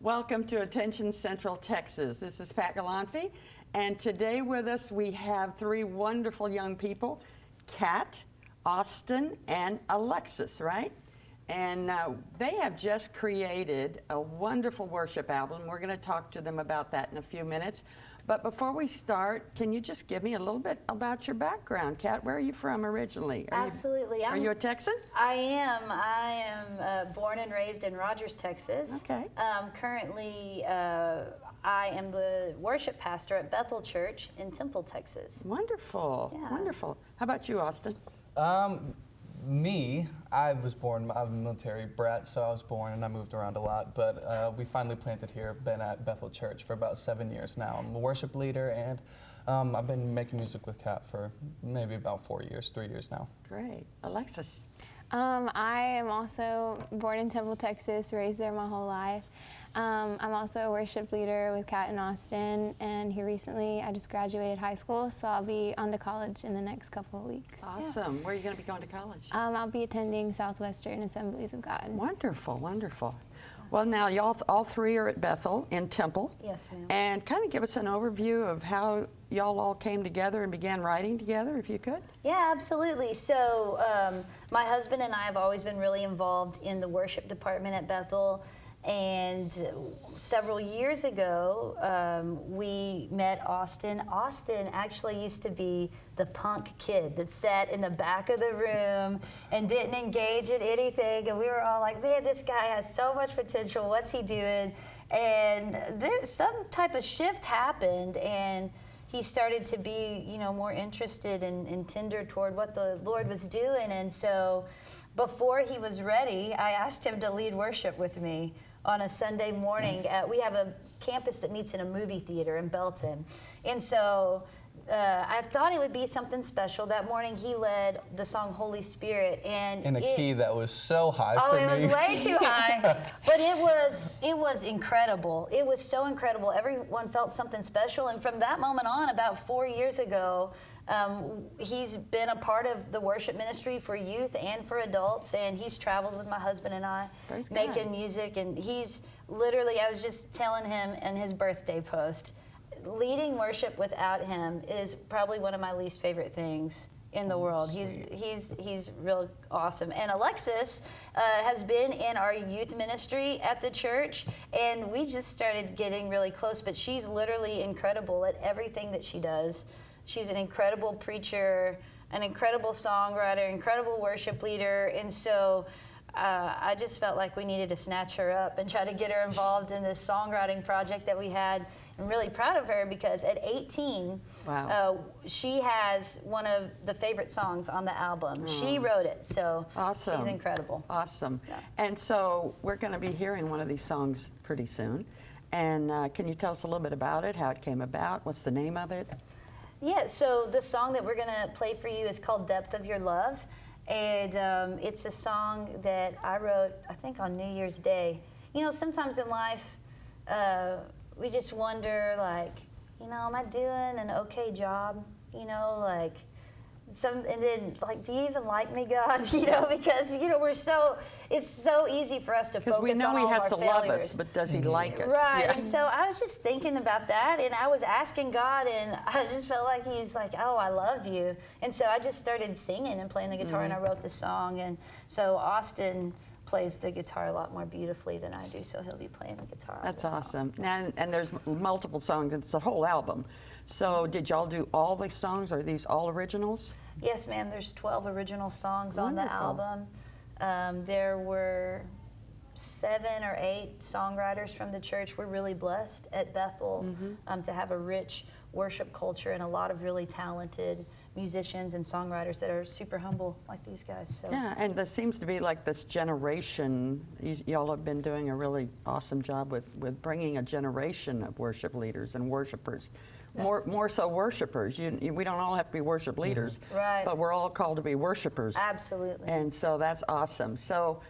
Welcome to Attention Central Texas. This is Pat Galanfi, and today with us we have three wonderful young people, Kat, Austin, and Alexis, right? And they have just created a wonderful worship album. We're going to talk to them about that in a few minutes. But before we start, can you just give me a little bit about your background? Kat, where are you from originally? Absolutely. Are you a Texan? I am born and raised in Rogers, Texas. Okay. Currently, I am the worship pastor at Bethel Church in Temple, Texas. Wonderful. Yeah. Wonderful. How about you, Austin? I was born, I'm a military brat, so I was born and I moved around a lot, but we finally planted here, been at Bethel Church for about 7 years now. I'm a worship leader, and I've been making music with Kat for maybe about 3 years now. Great. Alexis? I am also born in Temple, Texas, raised there my whole life. I'm also a worship leader with Kat and Austin, and here recently I just graduated high school, so I'll be on to college in the next couple of weeks. Awesome. Where are you going to be going to college? I'll be attending Southwestern Assemblies of God. Wonderful, wonderful. Well, now y'all all three are at Bethel in Temple. Yes, ma'am. And kind of give us an overview of how y'all all came together and began writing together, if you could. Yeah, absolutely. So my husband and I have always been really involved in the worship department at Bethel. And several years ago, we met Austin. Austin actually used to be the punk kid that sat in the back of the room and didn't engage in anything. And we were all like, man, this guy has so much potential. What's he doing? And there's some type of shift happened, and he started to be, more interested and tender toward what the Lord was doing. And so before he was ready, I asked him to lead worship with me on a Sunday morning. We have a campus that meets in a movie theater in Belton. And so I thought it would be something special. That morning he led the song Holy Spirit. And In a key that was so high for me. Oh, it was way too high. But it was incredible. It was so incredible. Everyone felt something special. And from that moment on, about 4 years ago, he's been a part of the worship ministry for youth and for adults, and he's traveled with my husband and I making music. And he's literally, I was just telling him in his birthday post, leading worship without him is probably one of my least favorite things in the world. He's real awesome. And Alexis has been in our youth ministry at the church, and we just started getting really close, but she's literally incredible at everything that she does. She's an incredible preacher, an incredible songwriter, incredible worship leader, and so I just felt like we needed to snatch her up and try to get her involved in this songwriting project that we had. I'm really proud of her because at 18, she has one of the favorite songs on the album. She wrote it, so awesome. She's incredible. Awesome. Yeah. And so we're going to be hearing one of these songs pretty soon. And can you tell us a little bit about it, how it came about, what's the name of it? Yeah, so the song that we're going to play for you is called Depth of Your Love. And it's a song that I wrote, I think, on New Year's Day. Sometimes in life, we just wonder, like, am I doing an okay job? And then, like, do you even like me, God? Because, it's so easy for us to focus on all of our failures. Because we know He has to love us, but does He like us? Right, Yeah. and so I was just thinking about that, and I was asking God, and I just felt like He's like, oh, I love you. And so I just started singing and playing the guitar, and I wrote the song. And so Austin plays the guitar a lot more beautifully than I do, so he'll be playing the guitar. That's awesome. And there's multiple songs. It's a whole album. So did y'all do all the songs? Are these all originals? Yes, ma'am. There's 12 original songs on the Wonderful. album. There were 7 or 8 songwriters from the church. We're really blessed at Bethel to have a rich worship culture and a lot of really talented musicians and songwriters that are super humble like these guys. So. Yeah, and there seems to be like this generation. Y'all have been doing a really awesome job with bringing a generation of worship leaders and worshipers. More so worshipers. We don't all have to be worship leaders, Right. but we're all called to be worshipers. Absolutely. And so that's awesome. So,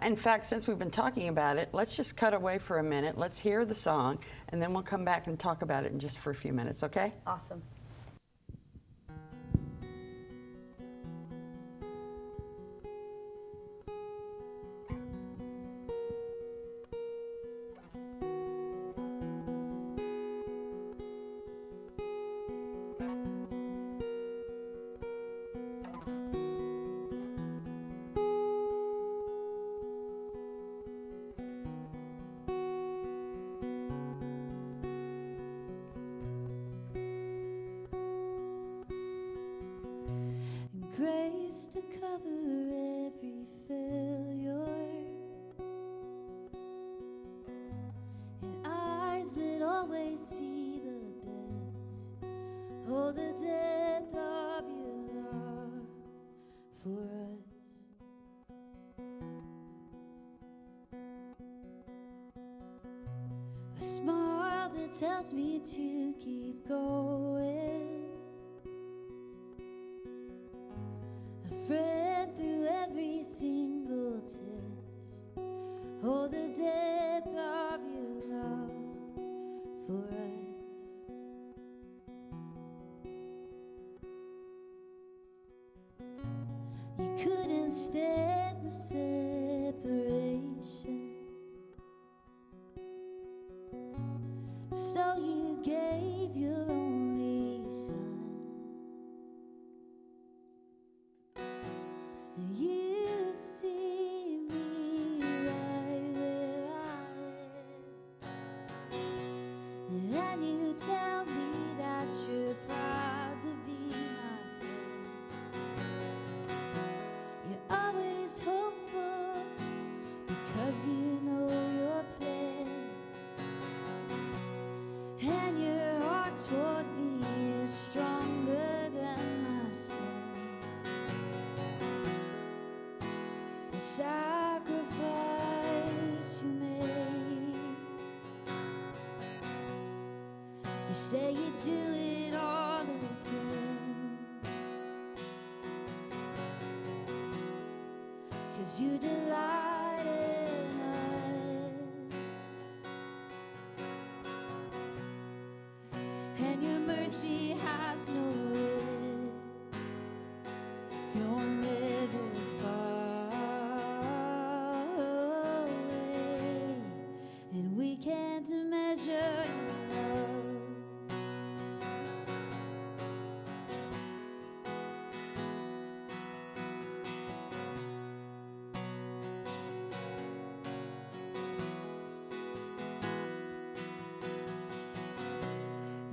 in fact, since we've been talking about it, let's just cut away for a minute. Let's hear the song, and then we'll come back and talk about it in just for a few minutes, okay? Awesome. to cover every failure, and eyes that always see the best. Oh, the depth of your love for us. A smile that tells me to keep going, a friend through every single test. Oh, the depth of your love for us. You couldn't stand the separation, so you gave your only son. You see me right where I am, and you tell me that you're proud to be my friend. You're always hopeful because you know your plan, and your heart toward me is stronger than my sin. The sacrifice you made, you say you'd do it all again, 'cause you delight in us, and your mercy has no end. You're never far away, and we can't measure your love.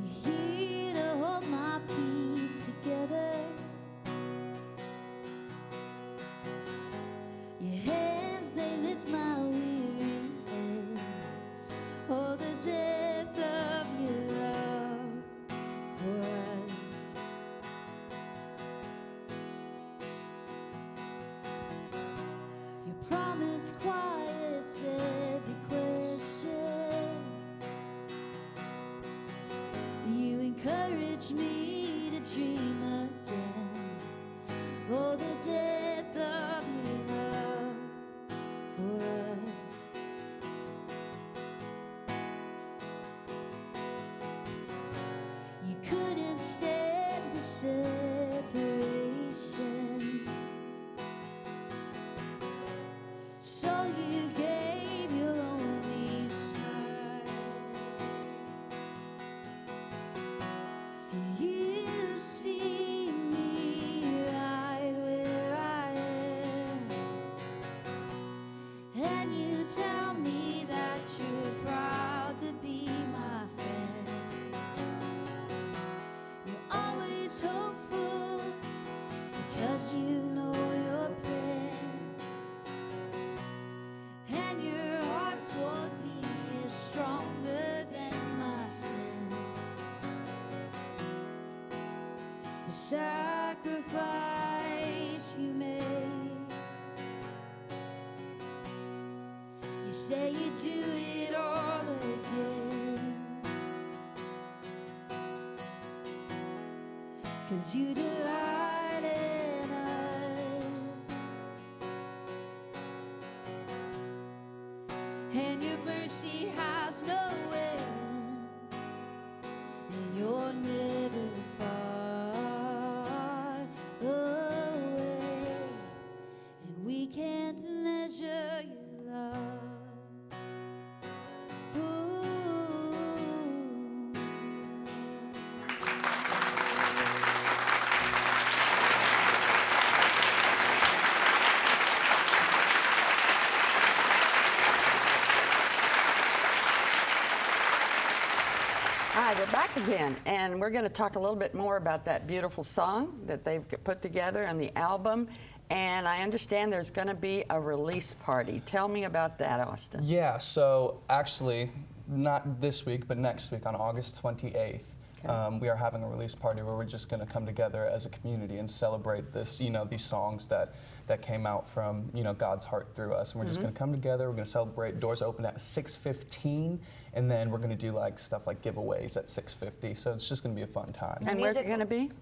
You're here to hold my peace together. Your hands, they lift my weary head. Oh, the depth of your love for us. Your promise quiets every question. You encourage me to dream again. Oh, the depth of your love for us. You couldn't stand the separation, so you gave your only son. And you see me right where I am, and you tell me that you're proud to be my friend. You're always hopeful because you know your plan, and your heart toward me is stronger than my sin. The sacrifice you made, you say you do it all again, 'cause you delight in us, and your mercy has no end, and you're never far away, and we can't measure your love. Ooh. Hi, we're back again, and we're going to talk a little bit more about that beautiful song that they've put together on the album. And I understand there's going to be a release party. Tell me about that, Austin. Yeah, so actually, not this week, but next week on August 28th, we are having a release party where we're just going to come together as a community and celebrate this, these songs that came out from, God's heart through us. And we're just going to come together. We're going to celebrate. Doors open at 6:15, and then we're going to do stuff like giveaways at 6:50. So it's just going to be a fun time. And where's it going to be?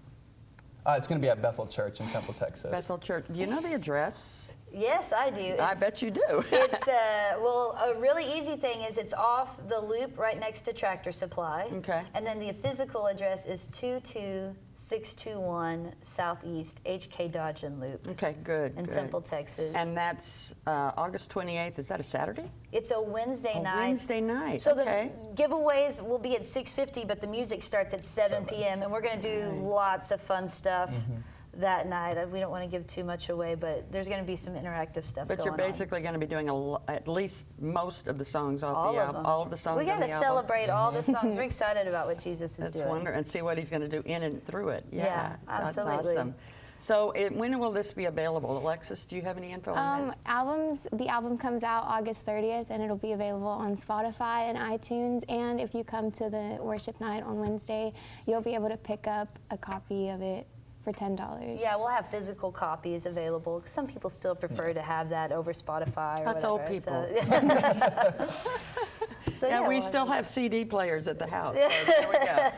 It's going to be at Bethel Church in Temple, Texas. Bethel Church. Do you know the address? Yes, I do. I bet you do. It's well, a really easy thing is it's off the loop right next to Tractor Supply. Okay. And then the physical address is 22621 Southeast HK Dodgen Loop Okay, good. in good. Temple, Texas. And that's August 28th. Is that a Saturday? It's a Wednesday night. Wednesday night. So okay. the giveaways will be at 6:50, but the music starts at 7 p.m. and we're going to do lots of fun stuff that night. We don't want to give too much away, but there's going to be some interactive stuff But going you're on. basically going to be doing at least most of the songs off All the of album. them. All of the songs We got on to the album. celebrate all the songs. We're excited about what Jesus is That's doing. wonderful. And see what he's going to do in and through it. Yeah, so that's absolutely. awesome. So when will this be available? Alexis, do you have any info on that? The album comes out August 30th, and it'll be available on Spotify and iTunes. And if you come to the worship night on Wednesday, you'll be able to pick up a copy of it for $10. Yeah, we'll have physical copies available. Some people still prefer to have that over Spotify or That's whatever. old people. So, And we we'll still have CD players at the house. So there we go.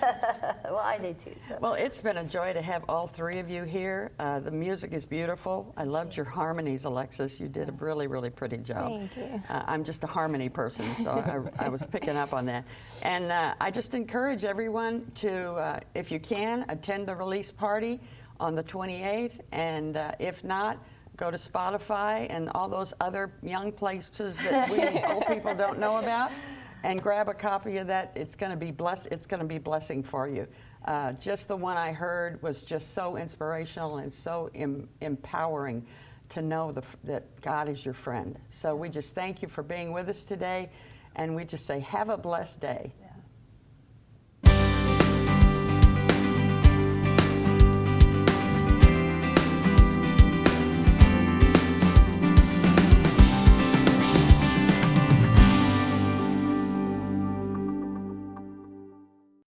well, I do too. So. Well, it's been a joy to have all three of you here. The music is beautiful. I loved your harmonies, Alexis. You did a really, really pretty job. Thank you. I'm just a harmony person, so I was picking up on that. And I just encourage everyone to, if you can, attend the release party on the 28th. And if not, go to Spotify and all those other young places that we old people don't know about, and grab a copy of that. It's going to be It's going to be blessing for you. Just the one I heard was just so inspirational and so empowering to know that God is your friend. So we just thank you for being with us today, and we just say have a blessed day.